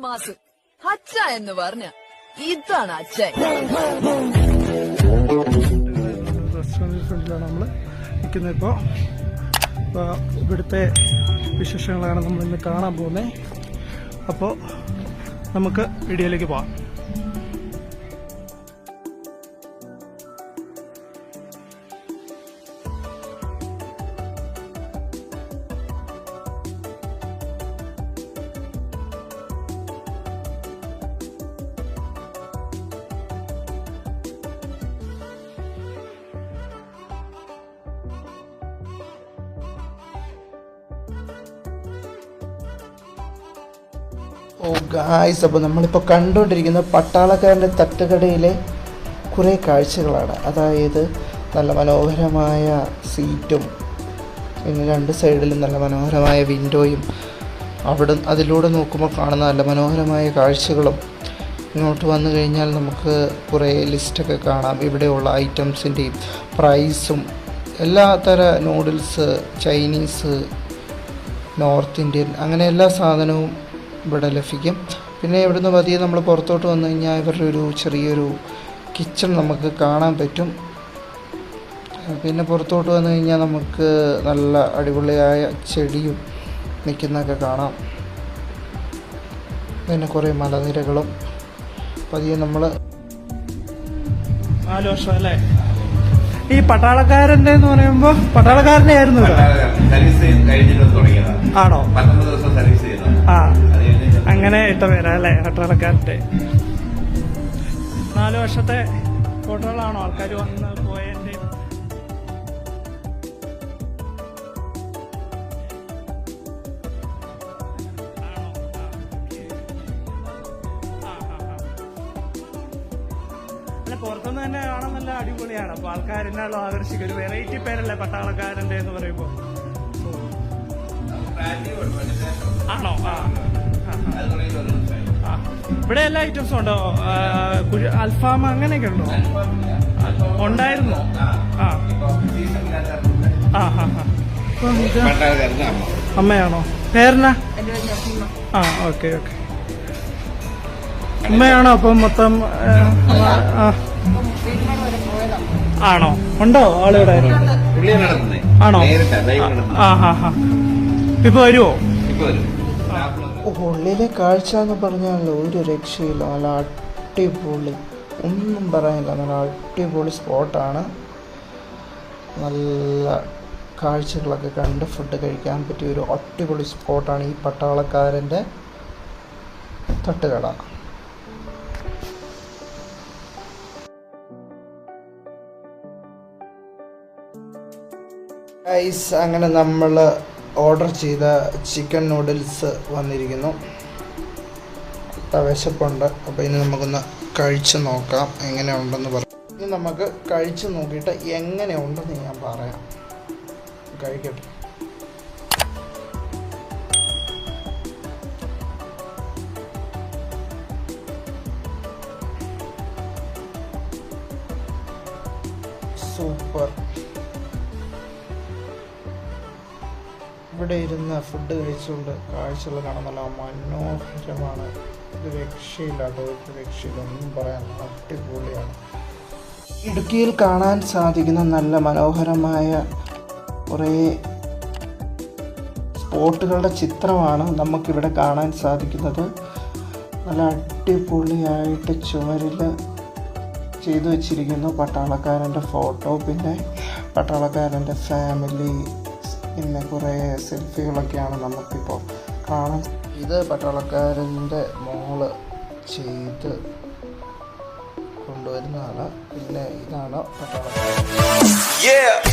Mass അച്ഛ എന്ന് പറഞ്ഞ ഇതാണ് അച്ഛൻ. റെസ്റ്റോറൻറ്റ് ഫ്രണ്ടിലാണ് നമ്മൾ നിൽക്കുന്നത്. ഇപ്പോൾ ഇവിടുത്തെ വിശേഷങ്ങളാണ് നമ്മൾ ഇന്ന് കാണാൻ പോകുന്നത്. അപ്പോൾ നമുക്ക് വീഡിയോയിലേക്ക് പോകാം. ഓ ഗായ്സ്, അപ്പോൾ നമ്മളിപ്പോൾ കണ്ടുകൊണ്ടിരിക്കുന്നത് പട്ടാളക്കാരൻ്റെ തട്ടുകടയിലെ കുറേ കാഴ്ചകളാണ്. അതായത് നല്ല മനോഹരമായ സീറ്റും പിന്നെ രണ്ട് സൈഡിലും നല്ല മനോഹരമായ വിൻഡോയും അതിലൂടെ നോക്കുമ്പോൾ കാണുന്ന നല്ല മനോഹരമായ കാഴ്ചകളും. ഇങ്ങോട്ട് വന്നു കഴിഞ്ഞാൽ നമുക്ക് കുറേ ലിസ്റ്റൊക്കെ കാണാം. ഇവിടെയുള്ള ഐറ്റംസിൻ്റെയും പ്രൈസും എല്ലാ തര നൂഡിൽസ്, ചൈനീസ്, നോർത്ത് ഇന്ത്യൻ, അങ്ങനെ എല്ലാ സാധനവും ഇവിടെ ലഭിക്കും. പിന്നെ ഇവിടുന്ന് പതിയെ നമ്മൾ പുറത്തോട്ട് വന്നു കഴിഞ്ഞാൽ ഇവരുടെ ഒരു ചെറിയൊരു കിച്ചൺ നമുക്ക് കാണാൻ പറ്റും. പിന്നെ പുറത്തോട്ട് വന്നു കഴിഞ്ഞാൽ നമുക്ക് നല്ല അടിപൊളിയായ ചെടിയും നിൽക്കുന്നതൊക്കെ കാണാം. പിന്നെ കുറേ മലനിരകളും. പതിയെ നമ്മൾ 4 വർഷം അല്ലേ ഈ പട്ടാളക്കാരൻ്റെ എന്ന് പറയുമ്പോൾ? പട്ടാളക്കാരൻ്റെ ആയിരുന്നു ആണോ? ആ, അങ്ങനെ ഇട്ട പേരാ അല്ലേ പട്ടാളക്കാരൻ്റെ. 4 വർഷത്തെ ഫോട്ടോകളാണോ ആൾക്കാർ വന്ന് പോയതിൻ്റെ? അല്ല, പുറത്തുനിന്ന് തന്നെ കാണാൻ നല്ല അടിപൊളിയാണ്. അപ്പോൾ ആൾക്കാരെന്നാണോ ആകർഷിക്കുക. ഒരു വെറൈറ്റി പേരല്ലേ പട്ടാളക്കാരൻ്റെ എന്ന് പറയുമ്പോൾ? ആണോ? ഇവിടെ എല്ലാ ഐറ്റംസും ഉണ്ടോ? അൽഫാം അങ്ങനെയൊക്കെ ഉണ്ടോ? ഉണ്ടായിരുന്നു. അമ്മയാണോ? പേരെന്നാ? ഓക്കെ. അമ്മയാണോ അപ്പം മൊത്തം? ആണോ? ഉണ്ടോ ആളിവിടെ? ആണോ? ഇപ്പൊ വരുമോ? ഉള്ളിലെ കാഴ്ച എന്ന് പറഞ്ഞാൽ ഒരു രക്ഷയില്ല. നല്ല അടിപൊളി, ഒന്നും പറയാനില്ല, നല്ല അടിപൊളി സ്പോട്ടാണ്. നല്ല കാഴ്ചകളൊക്കെ കണ്ട് ഫുഡ് കഴിക്കാൻ പറ്റിയ ഒരു അടിപൊളി സ്പോട്ടാണ് ഈ പട്ടാളക്കാരൻ്റെ തട്ടുകട. അങ്ങനെ നമ്മൾ ഓർഡർ ചെയ്ത ചിക്കൻ നൂഡിൽസ് വന്നിരിക്കുന്നു. വിശപ്പുണ്ട്. അപ്പോൾ ഇനി നമുക്കൊന്ന് കഴിച്ച് നോക്കാം എങ്ങനെ ഉണ്ടെന്ന് പറയാം. ഇനി നമുക്ക് കഴിച്ച് നോക്കിയിട്ട് എങ്ങനെ ഉണ്ടെന്ന് ഞാൻ പറയാം. കഴിക്കട്ടെ. സൂപ്പർ. ഇവിടെ ഇരുന്ന് ഫുഡ് കഴിച്ചുകൊണ്ട് കാഴ്ചകൾ കാണാൻ നല്ല മനോഹരമാണ്. ഒരു രക്ഷയില്ല, ഒരു രക്ഷയില്ല, ഒന്നും പറയാൻ അടിപൊളിയാണ്. ഇടുക്കിയിൽ കാണാൻ സാധിക്കുന്ന നല്ല മനോഹരമായ കുറേ സ്പോട്ടുകളുടെ ചിത്രമാണ് നമുക്കിവിടെ കാണാൻ സാധിക്കുന്നത്. നല്ല അടിപൊളിയായിട്ട് ചുവരിൽ ചെയ്തു വച്ചിരിക്കുന്നു പട്ടാളക്കാരൻ്റെ ഫോട്ടോ, പിന്നെ പട്ടാളക്കാരൻ്റെ ഫാമിലി, പിന്നെ കുറേ സെൽഫികളൊക്കെയാണ് നമുക്കിപ്പോൾ കാണാൻ. ഇത് പട്ടാളക്കാരൻ്റെ മോള് ചെയ്ത് കൊണ്ടുവരുന്നതാണ്. പിന്നെ ഇതാണ് പട്ടാളക്കാരൻ.